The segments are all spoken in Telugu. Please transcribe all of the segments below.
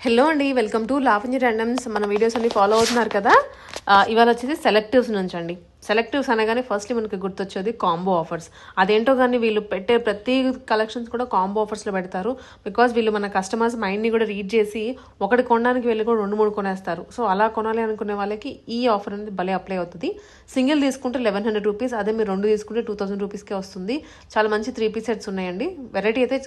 హలో అండి, వెల్కమ్ టు లావణ్య ర్యాండమ్స్. మన వీడియోస్ అన్ని ఫాలో అవుతున్నారు కదా. ఇవాళ వచ్చేసి సెలెక్టివ్స్ నుంచి అండి. సెలెక్టివ్స్ అనగానే ఫస్ట్లీ మనకి గుర్తొచ్చేది కాంబో ఆఫర్స్. అదేంటో కానీ వీళ్ళు పెట్టే ప్రతి కలెక్షన్స్ కూడా కాంబో ఆఫర్స్లో పెడతారు. బికాజ్ వీళ్ళు మన కస్టమర్స్ మైండ్ని కూడా రీడ్ చేసి ఒకటి కొనడానికి వెళ్ళి కూడా 2-3 కొనేస్తారు. సో అలా కొనాలి అనుకునే వాళ్ళకి ఈ ఆఫర్ అనేది భలే అప్లై అవుతుంది. సింగిల్ తీసుకుంటే 1100 రూపీస్, అదే మీరు 2 తీసుకుంటే 2000 రూపీస్కే వస్తుంది. చాలా మంచి 3 పీస్ సెట్స్ ఉన్నాయండి. వెరైటీ అయితే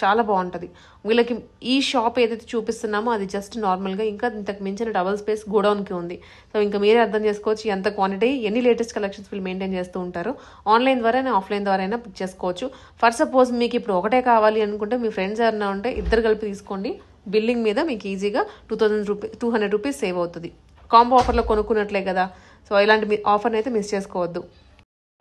చాలా బాగుంటుంది. వీళ్ళకి ఈ షాప్ ఏదైతే చూపిస్తున్నామో అది జస్ట్ నార్మల్గా, ఇంకా ఇంతకు మించిన డబల్ స్పేస్ గోడౌన్కి ఉంది. సో ఇంకా మీరే అర్థం చేసుకోవచ్చు ఎంత క్వాంటిటీ, ఎన్ని లేటెస్ట్ కలెక్షన్స్ వీళ్ళు మెయింటైన్ చేస్తూ ఉంటారు. ఆన్లైన్ ద్వారా ఆఫ్లైన్ ద్వారా అయినా బుక్ చేసుకోవచ్చు. ఫర్ సపోజ్ మీకు ఇప్పుడు ఒకటే కావాలి అనుకుంటే మీ ఫ్రెండ్స్ ఎవరైనా ఉంటే ఇద్దరు కలిపి తీసుకోండి. బిల్లింగ్ మీద మీకు ఈజీగా 200 రూపీస్ సేవ్ అవుతుంది. కాంబో ఆఫర్లో కొనుక్కున్నట్లే కదా. సో ఇలాంటి ఆఫర్ని అయితే మిస్ చేసుకోవద్దు.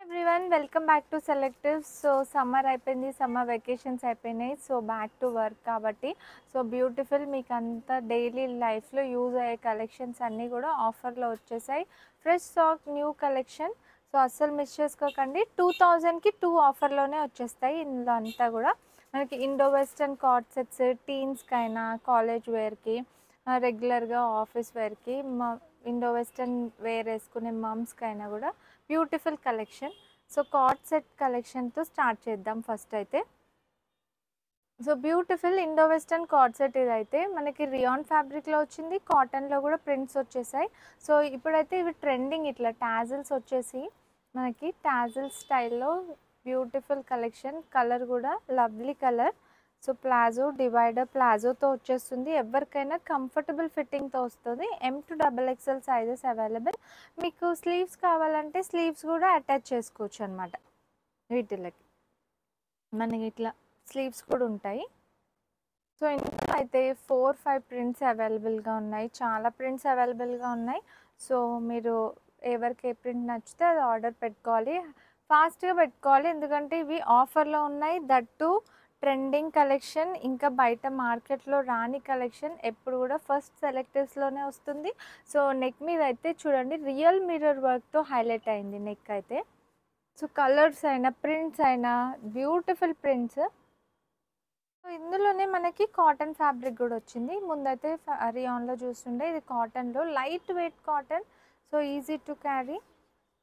Everyone, welcome back to selective. So summer అయిపోయింది, సమ్మర్ వెకేషన్స్ అయిపోయినాయి. సో బ్యాక్ టు వర్క్ కాబట్టి సో బ్యూటిఫుల్ మీకు అంతా డైలీ లైఫ్లో యూజ్ అయ్యే కలెక్షన్స్ అన్నీ కూడా ఆఫర్లో వచ్చేసాయి. Fresh stock, new collection. So అస్సలు మిస్ చేసుకోకండి. 2000కి 2 ఆఫర్లోనే వచ్చేస్తాయి. ఇందులో అంతా కూడా మనకి ఇండో వెస్టర్న్ కార్డ్ సెట్స్, టీన్స్కి అయినా, కాలేజ్ వేర్కి, రెగ్యులర్గా ఆఫీస్ వేర్కి, ఇండో వెస్టర్న్ వేర్ వేసుకునే మమ్స్కి అయినా కూడా beautiful collection. So co-ord set కలెక్షన్తో స్టార్ట్ చేద్దాం ఫస్ట్ అయితే. So beautiful Indo western co-ord set ఇదైతే మనకి రియాన్ ఫ్యాబ్రిక్లో వచ్చింది. కాటన్లో కూడా ప్రింట్స్ వచ్చేసాయి. సో ఇప్పుడైతే ఇవి ట్రెండింగ్, ఇట్లా టాజిల్స్ వచ్చేసి మనకి టాజిల్ స్టైల్లో బ్యూటిఫుల్ కలెక్షన్. కలర్ కూడా lovely colour. So palazzo, divider ప్లాజోతో వచ్చేస్తుంది. ఎవరికైనా కంఫర్టబుల్ ఫిట్టింగ్తో వస్తుంది. M to XXL sizes available. మీకు స్లీవ్స్ కావాలంటే స్లీవ్స్ కూడా అటాచ్ చేసుకోవచ్చు అనమాట. వీటిలకి మనకి ఇట్లా స్లీవ్స్ కూడా ఉంటాయి. సో ఇందులో అయితే 4-5 ప్రింట్స్ అవైలబుల్గా ఉన్నాయి. చాలా ప్రింట్స్ అవైలబుల్గా ఉన్నాయి. సో మీరు ఎవరికి ఏ ప్రింట్ నచ్చితే అది ఆర్డర్ పెట్టుకోవాలి, ఫాస్ట్గా పెట్టుకోవాలి. ఎందుకంటే ఇవి ఆఫర్లో ఉన్నాయి. దట్టు ట్రెండింగ్ కలెక్షన్, ఇంకా బయట మార్కెట్లో రాని కలెక్షన్. ఎప్పుడు కూడా ఫస్ట్ సెలెక్టివ్స్లోనే వస్తుంది. సో నెక్ మీద అయితే చూడండి, రియల్ మిర్రర్ వర్క్తో హైలైట్ అయింది నెక్ అయితే. సో కలర్స్ అయినా ప్రింట్స్ అయినా బ్యూటిఫుల్ ప్రింట్స్. సో ఇందులోనే మనకి కాటన్ ఫ్యాబ్రిక్ కూడా వచ్చింది. ముందైతే రియాన్లో చూస్తుండే, ఇది కాటన్లో light weight cotton. So easy to carry.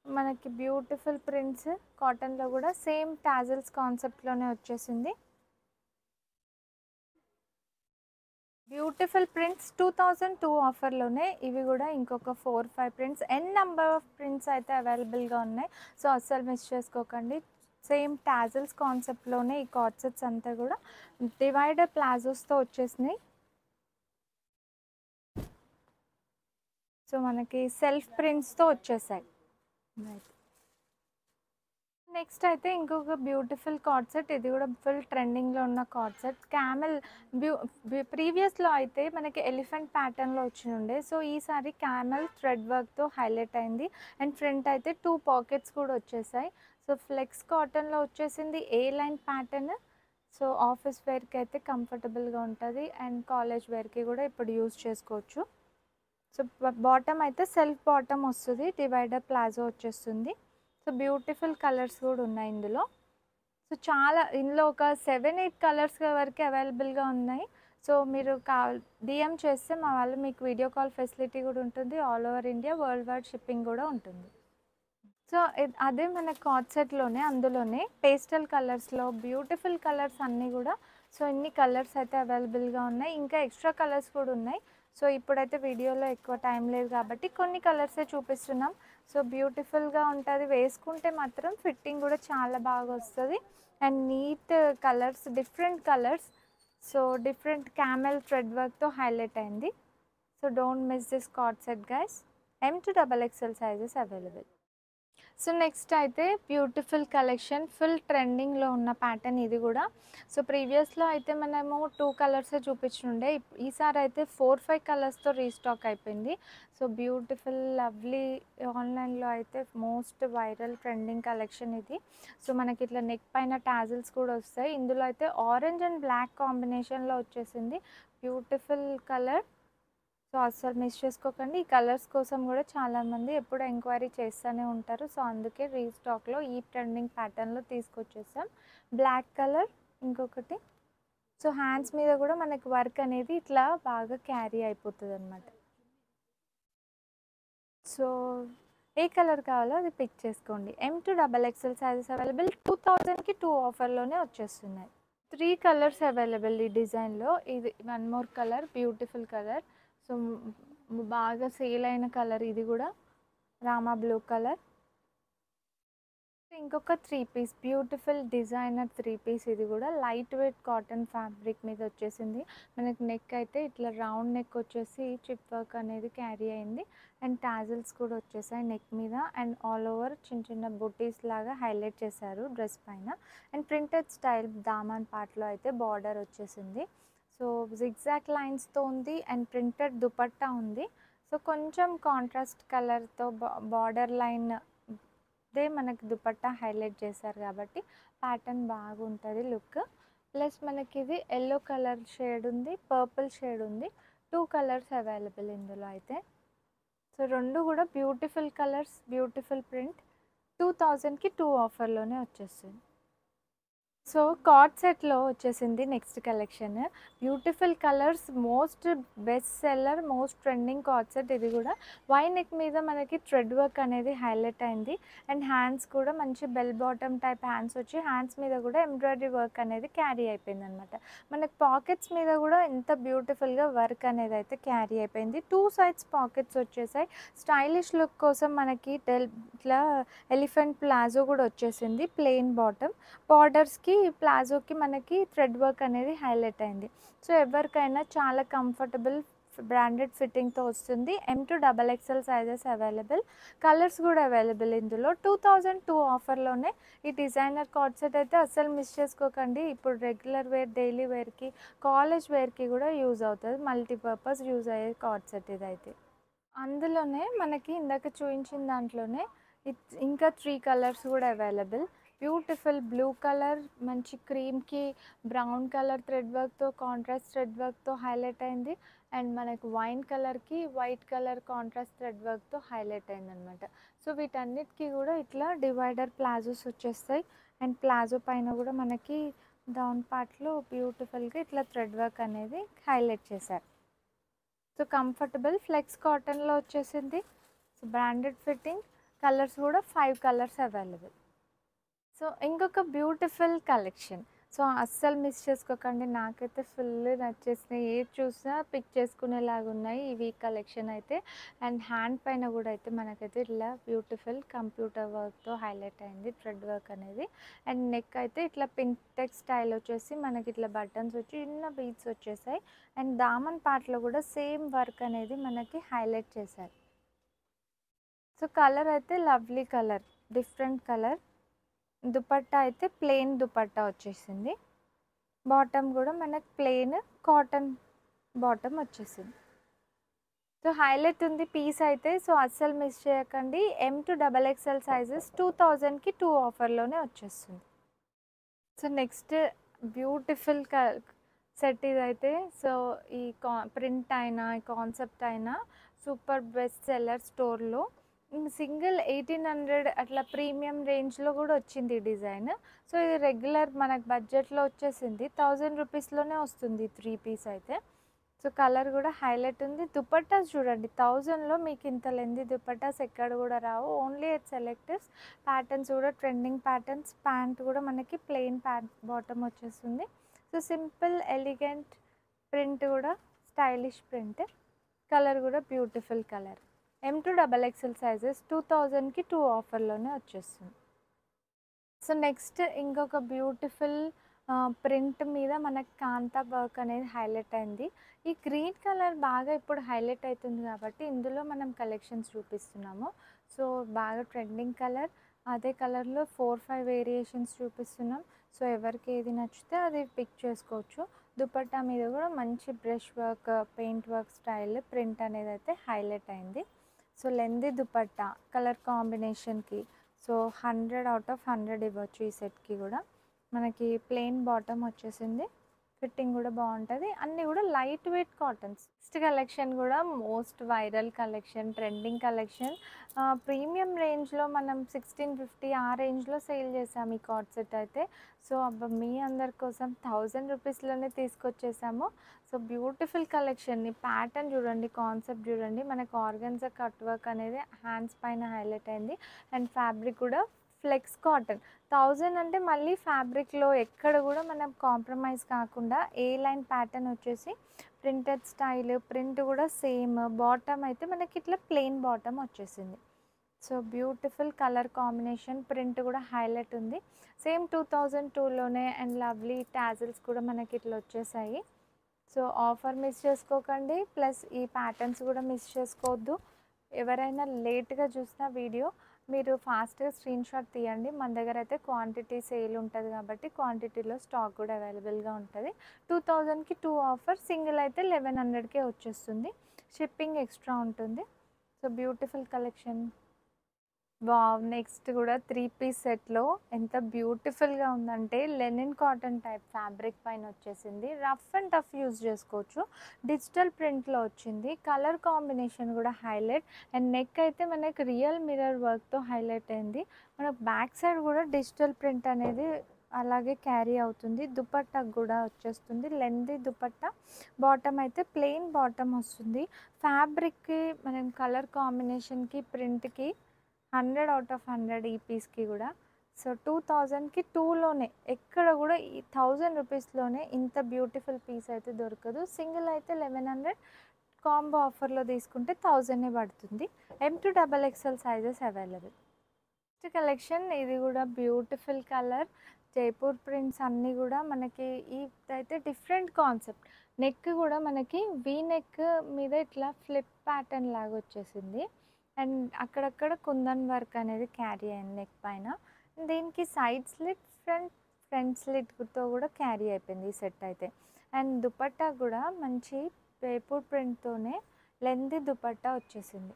మనకి బ్యూటిఫుల్ ప్రింట్స్. కాటన్లో కూడా సేమ్ టాజిల్స్ కాన్సెప్ట్లోనే వచ్చేసింది. బ్యూటిఫుల్ ప్రింట్స్ 2002 ఆఫర్లోనే ఇవి కూడా ఇంకొక 4-5 ప్రింట్స్, నెంబర్ ఆఫ్ ప్రింట్స్ అయితే అవైలబుల్గా ఉన్నాయి. సో అస్సలు మిస్ చేసుకోకండి. సేమ్ టాజిల్స్ కాన్సెప్ట్లోనే ఈ కార్డ్ సెట్స్ అంతా కూడా డివైడర్ ప్లాజోస్తో వచ్చేసినాయి. సో మనకి సెల్ఫ్ ప్రింట్స్తో వచ్చేసాయి. నెక్స్ట్ అయితే ఇంకొక బ్యూటిఫుల్ కార్డ్ సెట్. ఇది కూడా ఫుల్ ట్రెండింగ్లో ఉన్న కార్డ్ సెట్. క్యామెల్ ప్రీవియస్లో అయితే మనకి ఎలిఫెంట్ ప్యాటర్న్లో వచ్చినుండే. సో ఈసారి క్యామెల్ థ్రెడ్ వర్క్తో హైలైట్ అయింది. అండ్ ఫ్రంట్ అయితే 2 పాకెట్స్ కూడా వచ్చేసాయి. సో ఫ్లెక్స్ కాటన్లో వచ్చేసింది, ఏ లైన్ ప్యాటర్న్. సో ఆఫీస్ వేర్కి అయితే కంఫర్టబుల్గా ఉంటుంది. అండ్ కాలేజ్ వేర్కి కూడా ఇప్పుడు యూజ్ చేసుకోవచ్చు. సో బాటమ్ అయితే సెల్ఫ్ బాటమ్ వస్తుంది, డివైడర్ ప్లాజో వచ్చేస్తుంది. సో బ్యూటిఫుల్ కలర్స్ కూడా ఉన్నాయి ఇందులో. సో చాలా, ఇందులో ఒక 7-8 కలర్స్ వరకు అవైలబుల్గా ఉన్నాయి. సో మీరు DM చేస్తే మా వాళ్ళు మీకు వీడియో కాల్ ఫెసిలిటీ కూడా ఉంటుంది. All over India world wide shipping కూడా ఉంటుంది. సో అదే మన కార్డ్ సెట్లోనే అందులోనే పేస్టల్ కలర్స్లో బ్యూటిఫుల్ కలర్స్ అన్నీ కూడా. సో ఇన్ని కలర్స్ అయితే అవైలబుల్గా ఉన్నాయి. ఇంకా ఎక్స్ట్రా కలర్స్ కూడా ఉన్నాయి. సో ఇప్పుడైతే వీడియోలో ఎక్కువ టైం లేదు కాబట్టి కొన్ని కలర్సే చూపిస్తున్నాం. సో బ్యూటిఫుల్గా ఉంటుంది, వేసుకుంటే మాత్రం ఫిట్టింగ్ కూడా చాలా బాగా వస్తుంది. And neat colours, different colours. So different camel thread వర్క్తో హైలైట్ అయింది. So don't miss this co-ord set guys. M to XXL sizes available. So next అయితే బ్యూటిఫుల్ కలెక్షన్, ఫుల్ ట్రెండింగ్లో ఉన్న ప్యాటర్న్ ఇది కూడా. సో ప్రీవియస్లో అయితే మనము 2 కలర్సే చూపించుండే. ఈసారి అయితే 4-5 కలర్స్తో రీస్టాక్ అయిపోయింది. సో బ్యూటిఫుల్ లవ్లీ, ఆన్లైన్లో అయితే మోస్ట్ వైరల్ ట్రెండింగ్ కలెక్షన్ ఇది. సో మనకి ఇట్లా నెక్ పైన టాజిల్స్ కూడా వస్తాయి. ఇందులో అయితే ఆరెంజ్ అండ్ బ్లాక్ కాంబినేషన్లో వచ్చేసింది. Beautiful colour. సో అస్సలు మిస్ చేసుకోకండి. ఈ కలర్స్ కోసం కూడా చాలామంది ఎప్పుడు ఎంక్వైరీ చేస్తూనే ఉంటారు. సో అందుకే రీస్టాక్లో ఈ ట్రెండింగ్ ప్యాటర్న్లో తీసుకొచ్చేసాం. బ్లాక్ కలర్ ఇంకొకటి. సో హ్యాండ్స్ మీద కూడా మనకి వర్క్ అనేది ఇట్లా బాగా క్యారీ అయిపోతుంది అనమాట. సో ఏ కలర్ కావాలో అది పిక్ చేసుకోండి. M2XXL sizes available. 2000కి 2 ఆఫర్లోనే వచ్చేస్తున్నాయి. 3 కలర్స్ అవైలబుల్ ఈ డిజైన్లో. ఇది one more colour, beautiful colour. So బాగా సేల్ అయిన కలర్ ఇది కూడా, రామా బ్లూ కలర్. ఇంకొక 3 పీస్ బ్యూటిఫుల్ డిజైనర్ 3 పీస్. ఇది కూడా లైట్ వెయిట్ కాటన్ ఫ్యాబ్రిక్ మీద వచ్చేసింది. మనకి నెక్ అయితే ఇట్లా రౌండ్ నెక్ వచ్చేసి చిప్ వర్క్ అనేది క్యారీ అయింది. అండ్ టాజిల్స్ కూడా వచ్చేసాయి నెక్ మీద. అండ్ ఆల్ ఓవర్ చిన్న చిన్న బుటీస్ లాగా హైలైట్ చేశారు డ్రెస్ పైన. అండ్ ప్రింటెడ్ స్టైల్ దామన్ పార్ట్లో అయితే బార్డర్ వచ్చేసింది. సో జిగ్జాగ్ లైన్స్తో ఉంది. అండ్ ప్రింటెడ్ దుపట్టా ఉంది. సో కొంచెం కాంట్రాస్ట్ కలర్తో బార్డర్ లైన్ దే మనకి దుపట్టా హైలైట్ చేశారు కాబట్టి ప్యాటర్న్ బాగుంటుంది లుక్. ప్లస్ మనకి ఇది ఎల్లో కలర్ షేడ్ ఉంది, పర్పుల్ షేడ్ ఉంది. 2 కలర్స్ అవైలబుల్ ఇందులో అయితే. సో రెండు కూడా బ్యూటిఫుల్ కలర్స్, బ్యూటిఫుల్ ప్రింట్. 2000కి 2 ఆఫర్లోనే వచ్చేస్తుంది. సో కార్డ్ సెట్లో వచ్చేసింది next collection. Beautiful colours, most best seller, most trending card set. ఇది కూడా వై నెక్ మీద మనకి థ్రెడ్ వర్క్ అనేది హైలైట్ అయింది. అండ్ హ్యాండ్స్ కూడా మంచి బెల్ బాటమ్ టైప్ హ్యాండ్స్ వచ్చి హ్యాండ్స్ మీద కూడా ఎంబ్రాయిడరీ వర్క్ అనేది క్యారీ అయిపోయింది అనమాట. మనకి పాకెట్స్ మీద కూడా ఎంత బ్యూటిఫుల్గా వర్క్ అనేది అయితే క్యారీ అయిపోయింది. 2 సైడ్స్ పాకెట్స్ వచ్చేసాయి. స్టైలిష్ లుక్ కోసం మనకి ఇట్లా ఎలిఫెంట్ ప్లాజో కూడా వచ్చేసింది. ప్లెయిన్ బాటమ్, బార్డర్స్కి ప్లాజోకి మనకి థ్రెడ్ వర్క్ అనేది హైలైట్ అయింది. సో ఎవరికైనా చాలా కంఫర్టబుల్ బ్రాండెడ్ ఫిట్టింగ్తో వస్తుంది. M2XXL sizes available. కలర్స్ కూడా అవైలబుల్ ఇందులో. 2002 ఆఫర్లోనే ఈ డిజైనర్ కార్డ్ సెట్ అయితే అస్సలు మిస్ చేసుకోకండి. ఇప్పుడు రెగ్యులర్ వేర్, డైలీ వేర్కి, కాలేజ్ వేర్కి కూడా యూజ్ అవుతుంది. మల్టీపర్పస్ యూజ్ అయ్యే కార్డ్ సెట్ ఇదైతే. అందులోనే మనకి ఇందాక చూపించిన దాంట్లోనే ఇంకా 3 కలర్స్ కూడా అవైలబుల్. బ్యూటిఫుల్ బ్లూ కలర్, మంచి క్రీమ్కి బ్రౌన్ కలర్ థ్రెడ్ వర్క్తో, కాంట్రాస్ట్ థ్రెడ్ వర్క్తో హైలైట్ అయింది. అండ్ మనకు వైన్ కలర్కి వైట్ కలర్ కాంట్రాస్ట్ థ్రెడ్ వర్క్తో హైలైట్ అయింది అనమాట. సో వీటన్నిటికీ కూడా ఇట్లా డివైడర్ ప్లాజోస్ వచ్చేస్తాయి. అండ్ ప్లాజో పైన కూడా మనకి డౌన్ పార్ట్లో బ్యూటిఫుల్గా ఇట్లా థ్రెడ్ వర్క్ అనేది హైలైట్ చేశారు. సో కంఫర్టబుల్ ఫ్లెక్స్ కాటన్లో వచ్చేసింది. So branded fitting. కలర్స్ కూడా 5 కలర్స్ అవైలబుల్. సో ఇంకొక బ్యూటిఫుల్ కలెక్షన్. సో అస్సలు మిస్ చేసుకోకండి. నాకైతే ఫుల్ నచ్చేసినాయి. ఏది చూసినా పిక్ చేసుకునేలాగా ఉన్నాయి ఈ వీక్ కలెక్షన్ అయితే. అండ్ హ్యాండ్ పైన కూడా అయితే మనకైతే ఇట్లా బ్యూటిఫుల్ కంప్యూటర్ వర్క్తో హైలైట్ అయింది థ్రెడ్ వర్క్ అనేది. అండ్ నెక్ అయితే ఇట్లా పింటెక్ స్టైల్ వచ్చేసి మనకి ఇట్లా బటన్స్ వచ్చి చిన్న బీడ్స్ వచ్చేసాయి. అండ్ దామన్ పార్ట్లో కూడా సేమ్ వర్క్ అనేది మనకి హైలైట్ చేశారు. సో కలర్ అయితే lovely colour, different colour. Dupatta అయితే ప్లెయిన్ దుపట్టా వచ్చేసింది. బాటమ్ కూడా మనకు ప్లెయిన్ కాటన్ బాటమ్ వచ్చేసింది. సో హైలైట్ ఉంది పీస్ అయితే. సో అస్సలు మిస్ చేయకండి. M2XXL సైజెస్ 2000కి 2 ఆఫర్లోనే వచ్చేస్తుంది. సో నెక్స్ట్ బ్యూటిఫుల్ సెట్ ఇదైతే. సో ఈ ప్రింట్ అయినా, ఈ కాన్సెప్ట్ అయినా సూపర్ బెస్ట్ సెల్లర్ స్టోర్లో సింగిల్ 1800 అట్లా ప్రీమియం రేంజ్లో కూడా వచ్చింది ఈ డిజైన్. సో ఇది రెగ్యులర్ మనకు బడ్జెట్లో వచ్చేసింది. 1000 రూపీస్లోనే వస్తుంది 3 పీస్ అయితే. సో కలర్ కూడా హైలైట్ ఉంది. దుపట్టాస్ చూడండి, 1000లో మీకు ఇంత లెంది దుపట్టాస్ ఎక్కడ కూడా రావు. Only at selectives. ప్యాటర్న్స్ కూడా ట్రెండింగ్ ప్యాటర్న్స్. ప్యాంట్ కూడా మనకి ప్లెయిన్ ప్యాంట్ బాటమ్ వచ్చేస్తుంది. సో సింపుల్ ఎలిగెంట్ ప్రింట్, కూడా స్టైలిష్ ప్రింట్. కలర్ కూడా బ్యూటిఫుల్ కలర్. M2XXL సైజెస్ 2000కి 2 ఆఫర్లోనే వచ్చేస్తుంది. సో నెక్స్ట్ ఇంకొక బ్యూటిఫుల్ ప్రింట్ మీద మనకి కాంతా వర్క్ అనేది హైలైట్ అయింది. ఈ గ్రీన్ కలర్ బాగా ఇప్పుడు హైలైట్ అవుతుంది కాబట్టి ఇందులో మనం కలెక్షన్స్ చూపిస్తున్నాము. సో బాగా ట్రెండింగ్ కలర్. అదే కలర్లో 4-5 వేరియేషన్స్ చూపిస్తున్నాం. సో ఎవరికి ఏది నచ్చితే అది పిక్ చేసుకోవచ్చు. దుపట్టా మీద కూడా మంచి brush work, paint work style print అనేది అయితే హైలైట్ అయింది. సో లెందీ దుపట్టా కలర్ కాంబినేషన్కి సో 100 out of 100 ఇవ్వచ్చు ఈ సెట్కి కూడా. మనకి ప్లెయిన్ బాటమ్ వచ్చేసింది. ఫిట్టింగ్ కూడా బాగుంటుంది. అన్నీ కూడా light weight cottons. Next collection కూడా most viral collection, trending collection. Premium రేంజ్లో మనం 1650 ఆ రేంజ్లో సేల్ చేసాము ఈ కార్డ్ సెట్ అయితే. సో అబ్బా మీ అందరి కోసం 1000 రూపీస్లోనే తీసుకొచ్చేసాము. So beautiful collection. ఈ ప్యాటర్న్ చూడండి, కాన్సెప్ట్ చూడండి. మనకు ఆర్గన్జా కట్ వర్క్ అనేది హ్యాండ్స్ పైన హైలైట్ అయింది. అండ్ ఫ్యాబ్రిక్ కూడా ఫ్లెక్స్ కాటన్. 1000 అంటే మళ్ళీ ఫ్యాబ్రిక్లో ఎక్కడ కూడా మనం కాంప్రమైజ్ కాకుండా ఏ లైన్ ప్యాటర్న్ వచ్చేసి ప్రింటెడ్ స్టైల్, ప్రింట్ కూడా సేమ్. బాటమ్ అయితే మనకి ఇట్లా ప్లెయిన్ బాటమ్ వచ్చేసింది. So beautiful colour combination, print కూడా హైలైట్ ఉంది. సేమ్ 2002లోనే. అండ్ లవ్లీ టాజిల్స్ కూడా మనకి ఇట్లా వచ్చేసాయి. సో ఆఫర్ మిస్ చేసుకోకండి, ప్లస్ ఈ ప్యాటర్న్స్ కూడా మిస్ చేసుకోవద్దు. ఎవరైనా లేట్గా చూసిన వీడియో మీరు ఫాస్ట్గా స్క్రీన్ షాట్ తీయండి. మన దగ్గర అయితే క్వాంటిటీ సేల్ ఉంటుంది కాబట్టి క్వాంటిటీలో స్టాక్ కూడా అవైలబుల్గా ఉంటుంది. 2000కి 2 ఆఫర్, సింగిల్ అయితే 1100కే వచ్చేస్తుంది. షిప్పింగ్ ఎక్స్ట్రా ఉంటుంది. So beautiful collection. Wow! Next కూడా 3 పీస్ సెట్లో ఎంత బ్యూటిఫుల్గా ఉందంటే లెనిన్ కాటన్ టైప్ ఫ్యాబ్రిక్ పైన వచ్చేసింది. రఫ్ అండ్ టఫ్ యూజ్ చేసుకోవచ్చు. డిజిటల్ ప్రింట్లో వచ్చింది. కలర్ కాంబినేషన్ కూడా హైలైట్. అండ్ నెక్ అయితే మనకి రియల్ మిర్రర్ వర్క్తో హైలైట్ అయింది. మనకు బ్యాక్ సైడ్ కూడా డిజిటల్ ప్రింట్ అనేది అలాగే క్యారీ అవుతుంది. దుపట్టాకు కూడా వచ్చేస్తుంది లెంతీ దుపట్టా. బాటమ్ అయితే ప్లెయిన్ బాటమ్ వస్తుంది. ఫ్యాబ్రిక్కి మనం కలర్ కాంబినేషన్కి ప్రింట్కి 100 అవుట్ ఆఫ్ 100 ఈ పీస్కి కూడా. సో 2000కి 2లోనే, ఎక్కడ కూడా ఈ 1000 రూపీస్లోనే ఇంత బ్యూటిఫుల్ పీస్ అయితే దొరకదు. సింగిల్ అయితే 1100, కాంబో ఆఫర్లో తీసుకుంటే 1000 పడుతుంది. M2XXL sizes available. Next collection ఇది కూడా బ్యూటిఫుల్ కలర్. జైపూర్ ప్రింట్స్ అన్నీ కూడా మనకి ఇదైతే డిఫరెంట్ కాన్సెప్ట్. నెక్ కూడా మనకి వీ నెక్ మీద ఇట్లా ఫ్లిప్ ప్యాటర్న్ లాగా వచ్చేసింది. అండ్ అక్కడక్కడ కుందన్ వర్క్ అనేది క్యారీ అయింది నెక్ పైన. దీనికి సైడ్ స్లిట్, ఫ్రంట్ స్లిట్తో కూడా క్యారీ అయిపోయింది ఈ సెట్ అయితే. అండ్ దుపట్టా కూడా మంచి జైపూర్ ప్రింట్తోనే లెంతీ దుపట్టా వచ్చేసింది.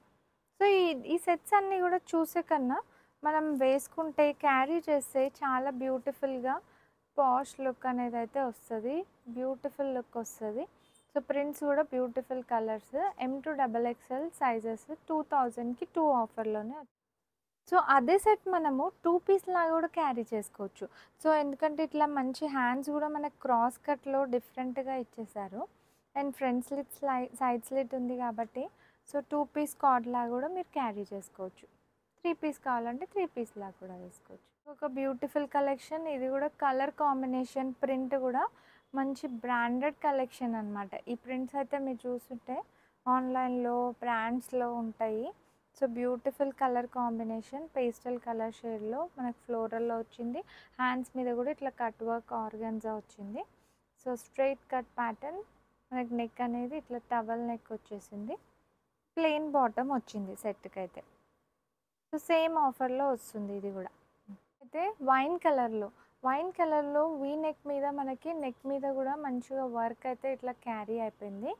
సో ఈ సెట్స్ అన్నీ కూడా చూసే కన్నా మనం వేసుకుంటే, క్యారీ చేస్తే చాలా బ్యూటిఫుల్గా పాష్ లుక్ అనేది అయితే వస్తుంది. బ్యూటిఫుల్ లుక్ వస్తుంది. సో ప్రింట్స్ కూడా బ్యూటిఫుల్ కలర్స్. M2XXL సైజెస్ 2000కి 2 ఆఫర్లోనే. సో అదే సెట్ మనము 2 పీస్ లాగా కూడా క్యారీ చేసుకోవచ్చు. సో ఎందుకంటే ఇట్లా మంచి హ్యాండ్స్ కూడా మనకు క్రాస్ కట్లో డిఫరెంట్గా ఇచ్చేసారు. And front slit, side slit ఉంది కాబట్టి సో 2 పీస్ కార్డ్ లాగా కూడా మీరు క్యారీ చేసుకోవచ్చు. 3 పీస్ కావాలంటే 3 పీస్ లాగా కూడా వేసుకోవచ్చు. ఒక బ్యూటిఫుల్ కలెక్షన్. ఇది కూడా కలర్ కాంబినేషన్, ప్రింట్ కూడా మంచి బ్రాండెడ్ కలెక్షన్ అనమాట. ఈ ప్రింట్స్ అయితే మీరు చూస్తుంటే ఆన్లైన్లో బ్రాండ్స్లో ఉంటాయి. So beautiful colour combination, pastel colour షేడ్లో మనకు ఫ్లోరల్లో వచ్చింది. హ్యాండ్స్ మీద కూడా ఇట్లా కట్ వర్క్ ఆర్గన్జా వచ్చింది. So straight cut pattern. మనకి నెక్ అనేది ఇట్లా టవల్ నెక్ వచ్చేసింది. ప్లెయిన్ బాటమ్ వచ్చింది సెట్కి అయితే. సో సేమ్ ఆఫర్లో వస్తుంది ఇది కూడా. అయితే వైన్ కలర్లో వీ నెక్ మీద మనకి నెక్ మీద కూడా మంచిగా వర్క్ అయితే ఇట్లా క్యారీ అయిపోయింది.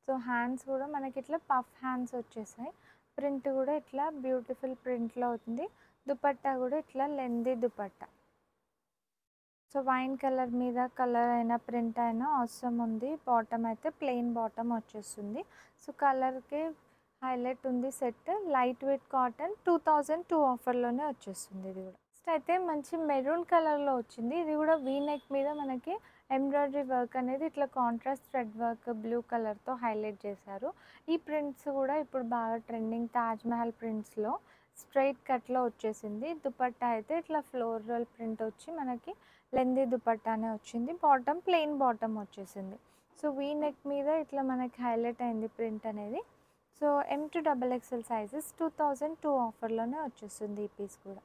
సో హ్యాండ్స్ కూడా మనకి ఇట్లా పఫ్ హ్యాండ్స్ వచ్చేసాయి. ప్రింట్ కూడా ఇట్లా బ్యూటిఫుల్ ప్రింట్లో ఉంది. దుపట్టా కూడా ఇట్లా lengthy dupatta. So wine colour మీద కలర్ అయినా ప్రింట్ అయినా అవసరం ఉంది. బాటమ్ అయితే ప్లెయిన్ బాటమ్ వచ్చేస్తుంది. సో కలర్కి హైలైట్ ఉంది సెట్. Light weight cotton. 2002 ఆఫర్లోనే వచ్చేస్తుంది ఇది కూడా. నెక్స్ట్ అయితే మంచి మెరూన్ కలర్లో వచ్చింది. ఇది కూడా వీ నెక్ మీద మనకి ఎంబ్రాయిడరీ వర్క్ అనేది ఇట్లా కాంట్రాస్ట్ థ్రెడ్ వర్క్ బ్లూ కలర్తో హైలైట్ చేశారు. ఈ ప్రింట్స్ కూడా ఇప్పుడు బాగా ట్రెండింగ్. తాజ్మహల్ ప్రింట్స్లో స్ట్రైట్ కట్లో వచ్చేసింది. దుపట్టా అయితే ఇట్లా ఫ్లోరల్ ప్రింట్ వచ్చి మనకి లెందీ దుపట్టానే వచ్చింది. బాటమ్ ప్లెయిన్ బాటమ్ వచ్చేసింది. సో వీ నెక్ మీద ఇట్లా మనకి హైలైట్ అయింది ప్రింట్ అనేది. సో M2XXL సైజెస్ 2002 ఆఫర్లోనే వచ్చేస్తుంది ఈ పీస్ కూడా.